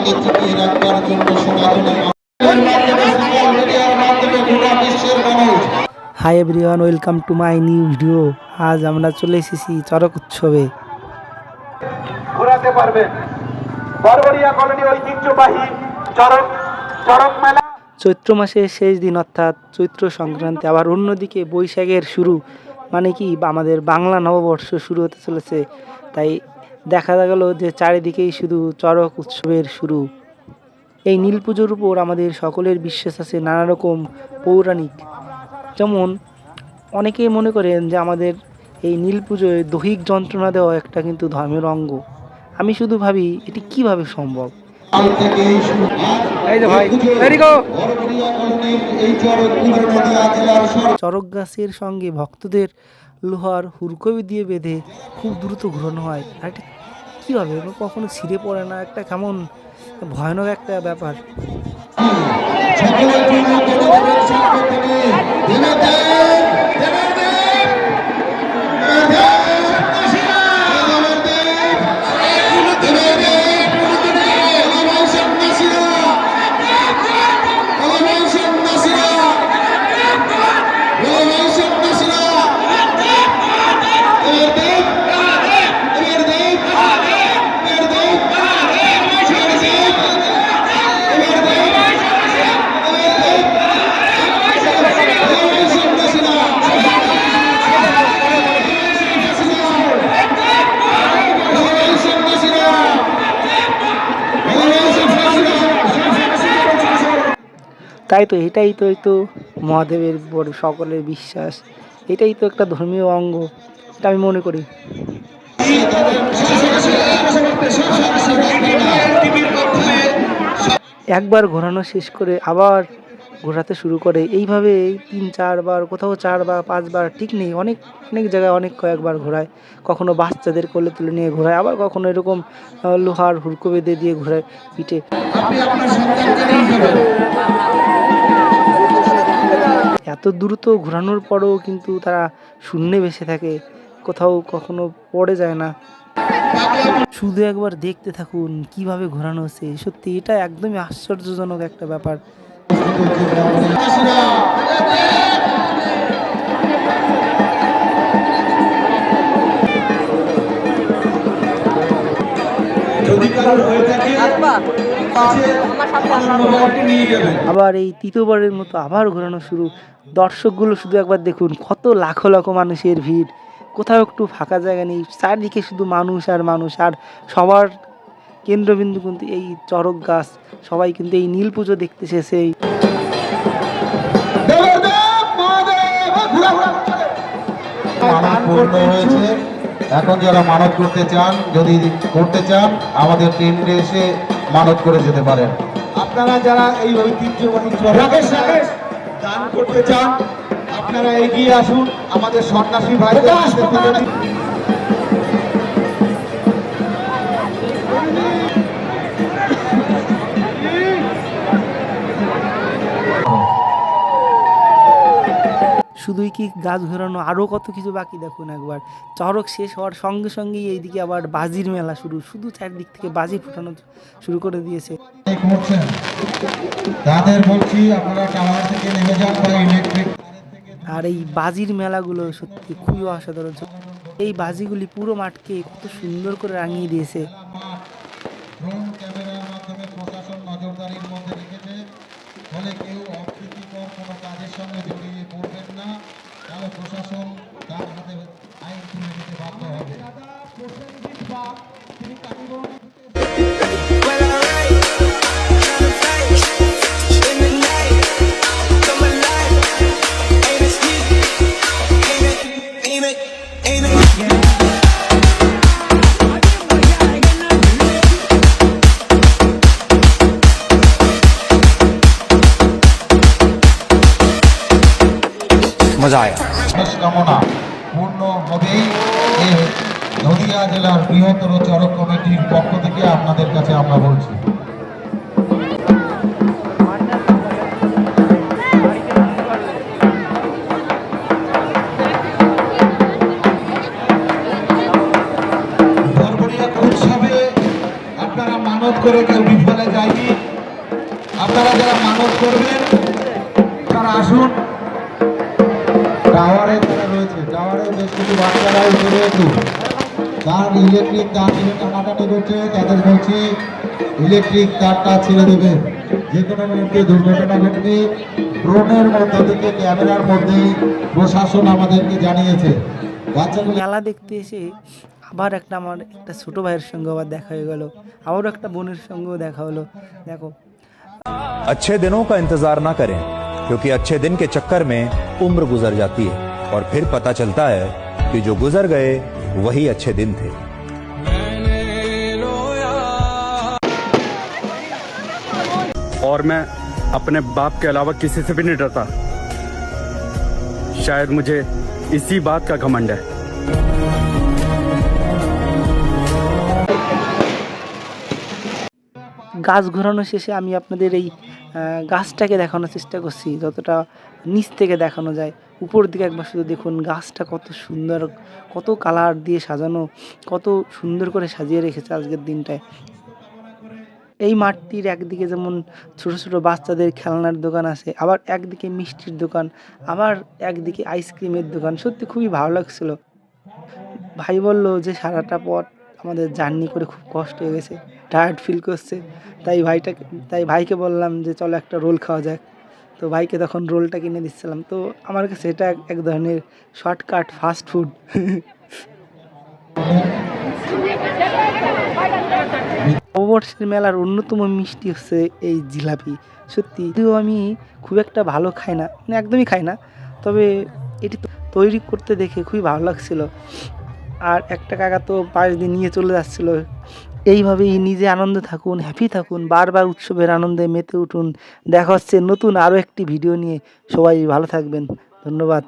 থেকে টিকিয়ে রাখবার জন্য সনাতনের মাধ্যমে গোটা বিশ্বের মানুষ। Hi everyone, welcome to my new video. আজ আমরা চলে এসেছি চড়ক উৎসবে। ঘোরাতে পারবেন বরবরিয়া কলোনি ঐতিহ্যবাহী চড়ক মেলা। চৈত্র মাসের শেষ দিন অর্থাৎ চৈত্র সংক্রান্তি, আবার অন্যদিকে বৈশাখের শুরু, মানে কি আমাদের বাংলা নববর্ষ শুরু হতে চলেছে। তাই দেখা গেল যে চারিদিকেই শুধু চড়ক উৎসবের শুরু। এই নীল পুজোর উপর আমাদের সকলের বিশ্বাস আছে নানা রকম পৌরাণিক। যেমন অনেকেই মনে করেন যে আমাদের এই নীল পুজোয় দৈহিক যন্ত্রণা দেওয়া একটা কিন্তু ধর্মের অঙ্গ। আমি শুধু ভাবি এটি কিভাবে সম্ভব। চড়ক গাছের সঙ্গে ভক্তদের লোহার হুড়কবি দিয়ে বেঁধে খুব দ্রুত ঘুরানো হয়। আর এটা কীভাবে কখনো ছিঁড়ে পড়ে না, একটা কেমন ভয়ানক একটা ব্যাপার। তাই তো এটাই তো মহাদেবের বড় সকলের বিশ্বাস, এটাই তো একটা ধর্মীয় অঙ্গ, এটা আমি মনে করি। একবার ঘোরানো শেষ করে আবার ঘোরাতে শুরু করে, এইভাবে 3-4 বার, কোথাও 4 বার 5 বার, ঠিক নেই, অনেক অনেক জায়গায় অনেক কয়েকবার ঘোরায়। কখনো বাচ্চাদের কোলে তুলে নিয়ে ঘোরায়, আবার কখনো এরকম লোহার হুড়কো বেঁধে দিয়ে ঘোরায় পিঠে। এত দ্রুত ঘোরানোর পরেও কিন্তু তারা শূন্যে ভেসে থাকে, কোথাও কখনো পড়ে যায় না। শুধু একবার দেখতে থাকুন কিভাবে ঘোরানো হচ্ছে, সত্যি এটা একদমই আশ্চর্যজনক একটা ব্যাপার। আবার এই তৃতীয়বারের মতো আবার ঘোরানো শুরু। দর্শকগুলো শুধু একবার দেখুন, কত লাখো লাখো মানুষের ভিড়, কোথাও একটু ফাঁকা জায়গা নেই, চারদিকে শুধু মানুষ আর মানুষ। আর সবার কেন্দ্রবিন্দু কিন্তু এই চড়ক গাছ, সবাই কিন্তু এই নীল পুজো দেখতে এসেছে। এখন যারা মানত করতে চান, যদি করতে চান আমাদের কেন্দ্রে এসে মানত করে যেতে পারেন। আপনারা যারা এই ঐতিহ্যবাহী দান করতে চান, আপনারা এগিয়ে আসুন। আমাদের সন্ন্যাসী ভাইদের শুধুই কি গাছ ঘোরানো, আরও কত কিছু বাকি। দেখুন একবার চড়ক শেষ হওয়ার সঙ্গে সঙ্গেই এইদিকে আবার বাজির মেলা শুধু চারদিক থেকে বাজি ফুটানো শুরু করে দিয়েছে। তাদের বলছি আপনারা টাওয়ার থেকে নেমে যান বা ইলেকট্রিক। আর এই বাজির মেলাগুলো সত্যি খুবই অসাধারণ। এই বাজিগুলি পুরো মাঠকে কত সুন্দর করে রাঙিয়ে দিয়েছে। ড্রোন ক্যামেরার মাধ্যমে প্রশাসন নজরদারির মধ্যে রেখেছে, ফলে কেউ অপ্রীতিকর কোনো কাজের সঙ্গে জড়িয়ে পড়বেন না, তাহলে প্রশাসন তার হাতে আইন তুলে দিতে বাধ্য হবে। मजा आया। কামনা পূর্ণ হবেই এই নদিয়া জেলার বৃহত্তর চড়ক কমিটির পক্ষ থেকে আপনাদের কাছে আমরা বলছি। উৎসবে আপনারা মানত করে কেউ বিফলে যায় যারা মানত করবেন তারা আসুন। টাওয়ারে যারা রয়েছে, টাওয়ারে বেশ কিছু বাচ্চারা উপরে একটু তার ইলেকট্রিক তার ছেড়ে টানাটানি করছে, তাদের বলছি ইলেকট্রিক তারটা ছেড়ে দেবে। যে কোনো মুহূর্তে দুর্ঘটনা ঘটবে। ড্রোনের মধ্য থেকে ক্যামেরার মধ্যে প্রশাসন আমাদেরকে জানিয়েছে। বাচ্চাগুলো মেলা দেখতে এসে আবার আমার একটা ছোট ভাইয়ের সঙ্গে আবার দেখা হয়ে গেল, আবারও একটা বোনের সঙ্গেও দেখা হলো। দেখো अच्छे दिनों का इंतजार ना करें, क्योंकि अच्छे दिन के चक्कर में उम्र गुजर जाती है और फिर पता चलता है कि जो गुजर गए वही अच्छे दिन थे। और मैं अपने बाप के अलावा किसी से भी नहीं डरता। शायद मुझे इसी बात का घमंड है। গাছ ঘোরানো শেষে আমি আপনাদের এই গাছটাকে দেখানোর চেষ্টা করছি যতটা নিচ থেকে দেখানো যায়। উপর দিকে একবার শুধু দেখুন গাছটা কত সুন্দর, কত কালার দিয়ে সাজানো, কত সুন্দর করে সাজিয়ে রেখেছে আজকের দিনটায়। এই মাঠটির একদিকে যেমন ছোট ছোট বাচ্চাদের খেলনার দোকান আছে, আবার একদিকে মিষ্টির দোকান, আবার একদিকে আইসক্রিমের দোকান। সত্যি খুবই ভালো লাগছিল। ভাই বলল যে সারাটা পথ আমাদের জার্নি করে খুব কষ্ট হয়ে গেছে, টায়ার্ড ফিল করছে। তাই ভাইকে বললাম যে চলো একটা রোল খাওয়া যাক। তো ভাইকে তখন রোলটা কিনে দিচ্ছিলাম। তো আমার কাছে এটা এক ধরনের শর্টকাট ফাস্ট ফুড। নববর্ষের মেলার অন্যতম মিষ্টি হচ্ছে এই জিলাপি। সত্যি যদিও আমি খুব একটা ভালো খাই না, মানে একদমই খাই না, তবে এটি তৈরি করতে দেখে খুবই ভালো লাগছিল। আর একটা কাকা তো পাশ দিয়ে নিয়ে চলে যাচ্ছিল। এইভাবেই নিজে আনন্দে থাকুন, হ্যাপি থাকুন, বারবার উৎসবের আনন্দে মেতে উঠুন। দেখা হচ্ছে নতুন আরও একটি ভিডিও নিয়ে। সবাই ভালো থাকবেন, ধন্যবাদ।